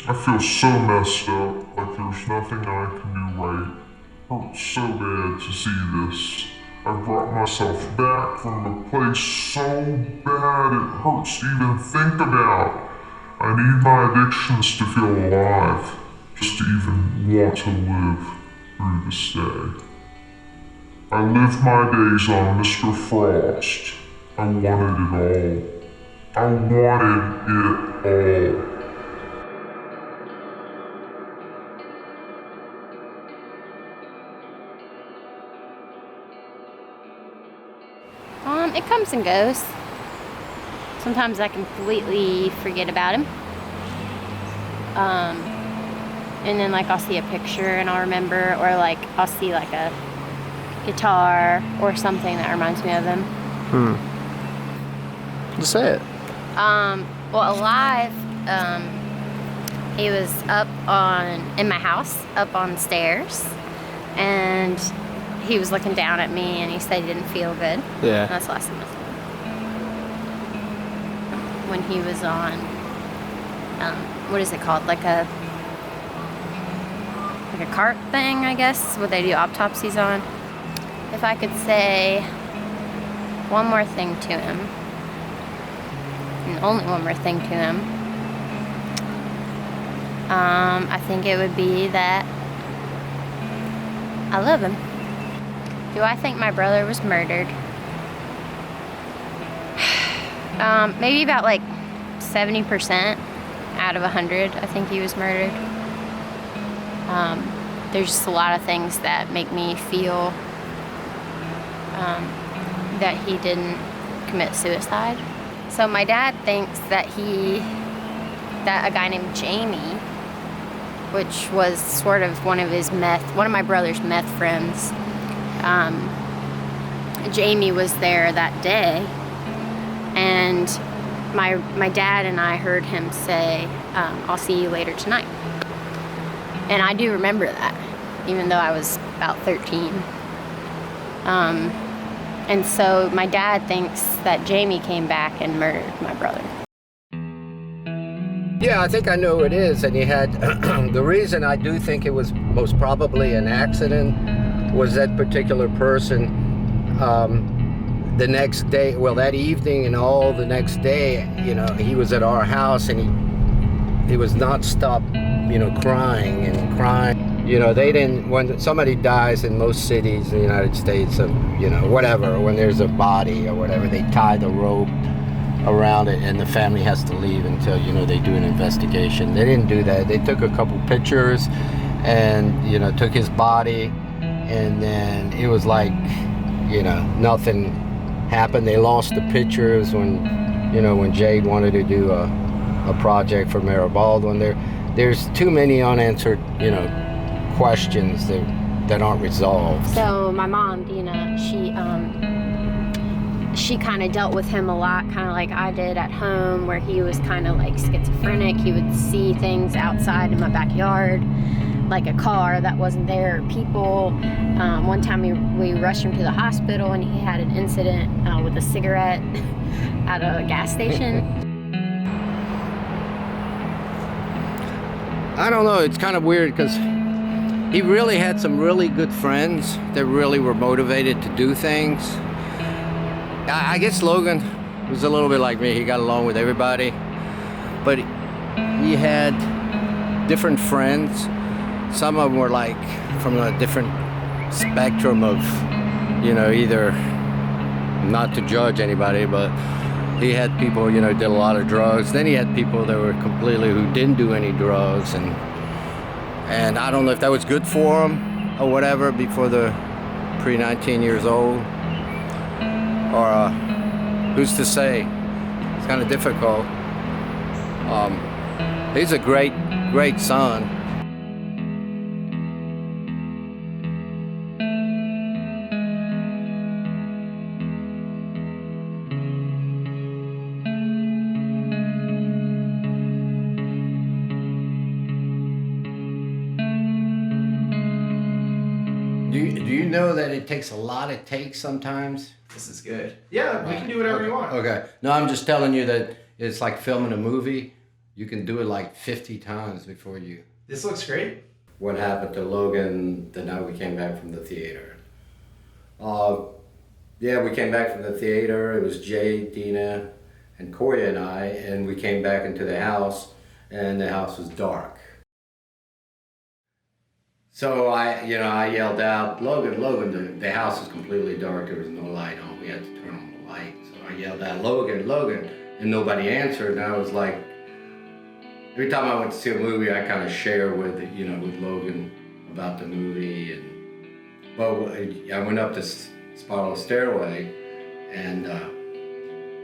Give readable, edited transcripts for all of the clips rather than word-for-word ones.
I feel so messed up, like there's nothing I can do right. Hurts so bad to see this. I brought myself back from a place so bad it hurts to even think about. I need my addictions to feel alive, just to even want to live through this day. I lived my days on Mr. Frost. I wanted it all. I wanted it all. It comes and goes. Sometimes I completely forget about him. And then like I'll see a picture and I'll remember, or like I'll see like a guitar or something that reminds me of him. Just say it. Well, alive, he was in my house, up on the stairs, and he was looking down at me and he said he didn't feel good. Yeah. That's the last time I saw him. When he was on, what is it called? Like a cart thing, I guess, what they do autopsies on. If I could say one more thing to him, and only one more thing to him, I think it would be that I love him. Do I think my brother was murdered? Maybe about like 70% out of 100, I think he was murdered. There's just a lot of things that make me feel that he didn't commit suicide. So my dad thinks that a guy named Jamie, which was sort of one of my brother's meth friends, Jamie was there that day, and my dad and I heard him say, "I'll see you later tonight." And I do remember that, even though I was about 13. And so my dad thinks that Jamie came back and murdered my brother. Yeah, I think I know who it is. And he had, the reason I do think it was most probably an accident was that particular person, the next day, well, that evening and all the next day, he was at our house and he was not stopped, crying and crying. They didn't, when somebody dies in most cities in the United States, whatever, when there's a body or whatever, they tie the rope around it and the family has to leave until, they do an investigation. They didn't do that. They took a couple pictures and, took his body, and then it was like, nothing happened. They lost the pictures when Jade wanted to do a project for Mayor Baldwin. There's too many unanswered, questions that aren't resolved. So my mom, Dina, she kind of dealt with him a lot, kind of like I did at home, where he was kind of like schizophrenic. He would see things outside in my backyard, like a car that wasn't there, or people. One time we rushed him to the hospital and he had an incident with a cigarette at a gas station. I don't know, it's kind of weird because he really had some really good friends that really were motivated to do things. I guess Logan was a little bit like me. He got along with everybody, but he had different friends. Some of them were like from a different spectrum of, either, not to judge anybody, but he had people, did a lot of drugs. Then he had people that were who didn't do any drugs, and I don't know if that was good for him or whatever before the pre-19 years old, or who's to say? It's kind of difficult. He's a great son. Do you know that it takes a lot of takes sometimes? This is good. Yeah, we can do whatever you want. Okay. No, I'm just telling you that it's like filming a movie. You can do it like 50 times before you. This looks great. What happened to Logan the night we came back from the theater? Yeah, we came back from the theater. It was Jay, Dina, and Corey and I, and we came back into the house, and the house was dark. So I yelled out, Logan, the house was completely dark. There was no light on. We had to turn on the light. So I yelled out, Logan, and nobody answered. And I was like, every time I went to see a movie, I kind of share with Logan about the movie. Well, I went up this spiral stairway, and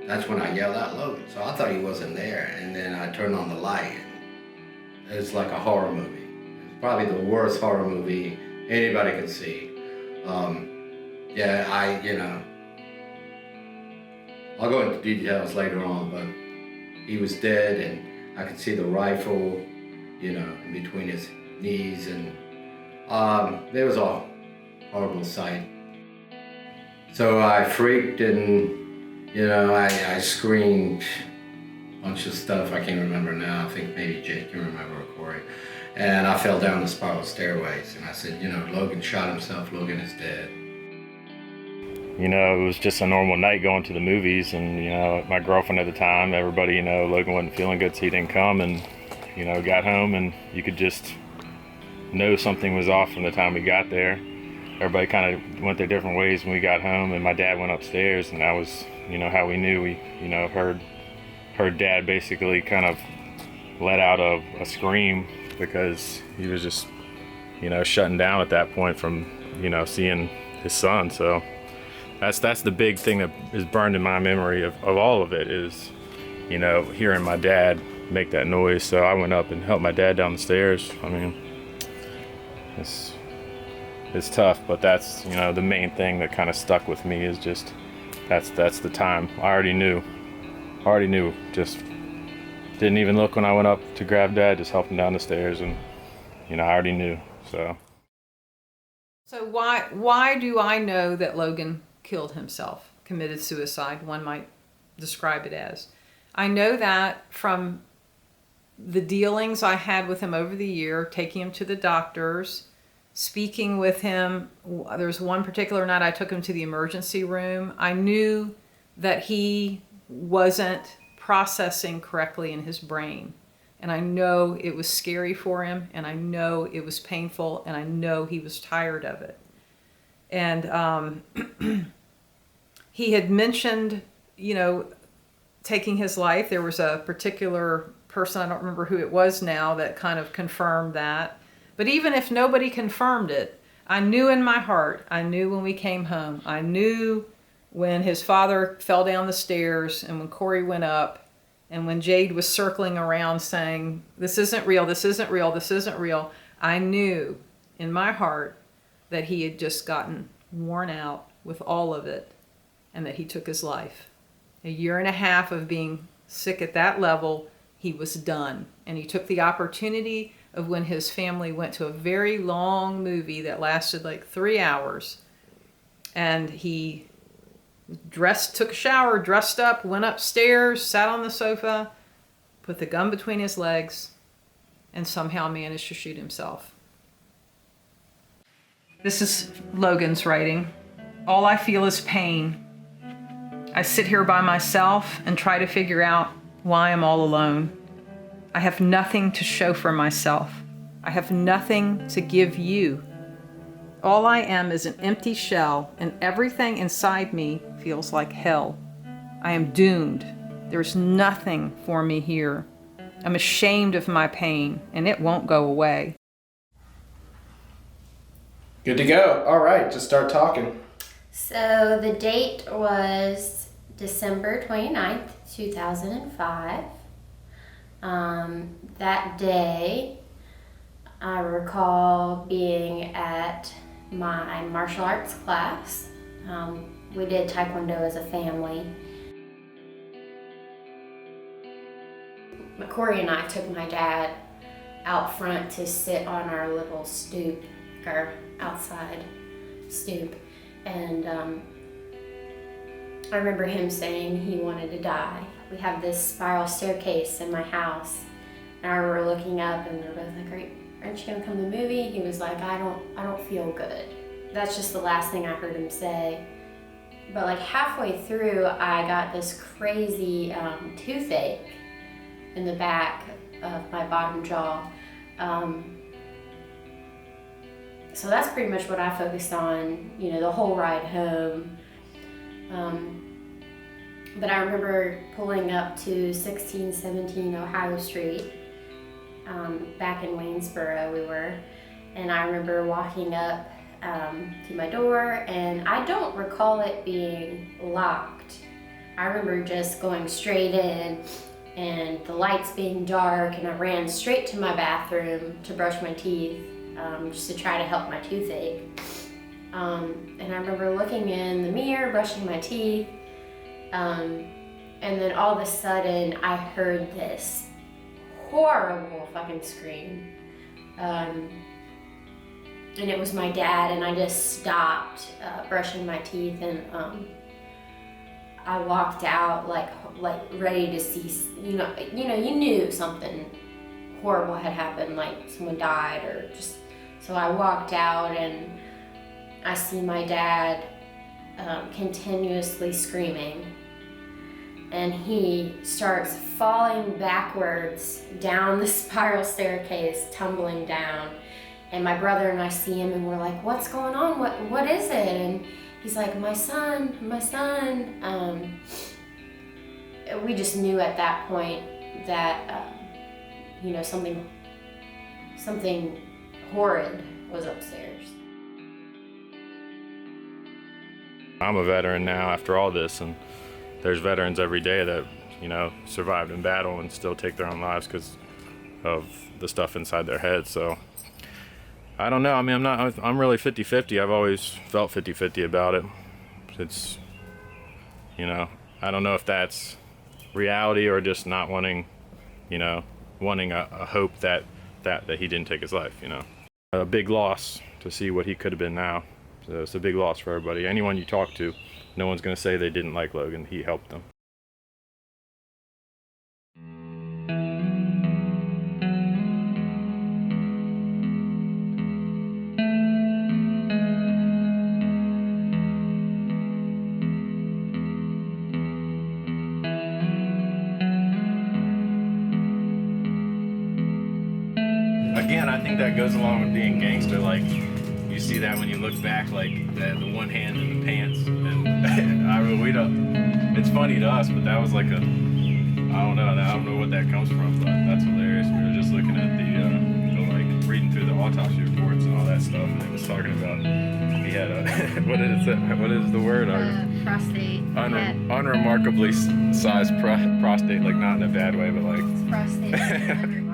that's when I yelled out Logan. So I thought he wasn't there, and then I turned on the light, and it was like a horror movie. It was probably the worst horror movie anybody could see. I'll go into details later on, but he was dead, and I could see the rifle, in between his knees, and it was a horrible sight. So I freaked, and I screamed a bunch of stuff I can't remember now. I think maybe Jake can remember, or Corey. And I fell down the spiral stairways, and I said, Logan shot himself. Logan is dead. It was just a normal night going to the movies, and my girlfriend at the time, everybody, Logan wasn't feeling good, so he didn't come, and got home, and you could just know something was off from the time we got there. Everybody kind of went their different ways when we got home, and my dad went upstairs, and that was how we knew. We heard Dad basically kind of let out a scream, because he was just shutting down at that point from seeing his son. So that's the big thing that is burned in my memory of all of it, is hearing my dad make that noise. So I went up and helped my dad down the stairs. I mean, it's tough, but that's the main thing that kind of stuck with me, is just that's the time. I already knew, just didn't even look when I went up to grab Dad, just helped him down the stairs, and I already knew. So why do I know that Logan killed himself, committed suicide, one might describe it as? I know that from the dealings I had with him over the year, taking him to the doctors, speaking with him. There's one particular night I took him to the emergency room. I knew that he wasn't processing correctly in his brain. And I know it was scary for him, and I know it was painful, and I know he was tired of it. And he had mentioned, taking his life. There was a particular person, I don't remember who it was now, that kind of confirmed that. But even if nobody confirmed it, I knew in my heart, I knew when we came home, I knew when his father fell down the stairs, and when Corey went up, and when Jade was circling around saying, this isn't real, this isn't real, this isn't real, I knew in my heart that he had just gotten worn out with all of it, and that he took his life. A year and a half of being sick at that level, he was done. And he took the opportunity of when his family went to a very long movie that lasted like 3 hours, and he took a shower, dressed up, went upstairs, sat on the sofa, put the gun between his legs, and somehow managed to shoot himself. This is Logan's writing. All I feel is pain. I sit here by myself and try to figure out why I'm all alone. I have nothing to show for myself. I have nothing to give you. All I am is an empty shell, and everything inside me feels like hell. I am doomed. There's nothing for me here. I'm ashamed of my pain, and it won't go away. Good to go. All right, just start talking. So the date was December 29th, 2005. That day, I recall being at my martial arts class. We did Taekwondo as a family. Corey and I took my dad out front to sit on our little stoop, our outside stoop, and I remember him saying he wanted to die. We have this spiral staircase in my house, And I remember looking up and they're both like, aren't you gonna come to the movie? He was like, I don't feel good. That's just the last thing I heard him say. But like halfway through, I got this crazy toothache in the back of my bottom jaw. So that's pretty much what I focused on, you know, the whole ride home. But I remember pulling up to 1617 Ohio Street, back in Waynesboro we were, and I remember walking up to my door, and I don't recall it being locked. I remember just going straight in and the lights being dark, and I ran straight to my bathroom to brush my teeth, just to try to help my toothache. And I remember looking in the mirror, brushing my teeth, and then all of a sudden I heard this horrible fucking scream. And it was my dad, and I just stopped brushing my teeth, and I walked out like ready to see, you knew something horrible had happened, like someone died or just, so I walked out and I see my dad continuously screaming, and he starts falling backwards down the spiral staircase, tumbling down. And my brother and I see him, and we're like, what's going on? What is it? And he's like, my son. We just knew at that point that, something horrid was upstairs. I'm a veteran now after all this, and there's veterans every day that, survived in battle and still take their own lives because of the stuff inside their heads. So I don't know. I mean, I'm really 50-50. I've always felt 50-50 about it. It's, I don't know if that's reality or just not wanting, wanting a hope that he didn't take his life, A big loss to see what he could have been now. So it's a big loss for everybody. Anyone you talk to, no one's going to say they didn't like Logan. He helped them. Again, I think that goes along with being gangster. Like, you see that when you look back, like the one hand in the pants, and we don't. It's funny to us, but that was like I don't know what that comes from, but that's hilarious. We were just looking at the reading through the autopsy reports and all that stuff, and it was talking about he had a what is the word? Prostate. Unremarkably sized prostate, like not in a bad way, but like Prostate.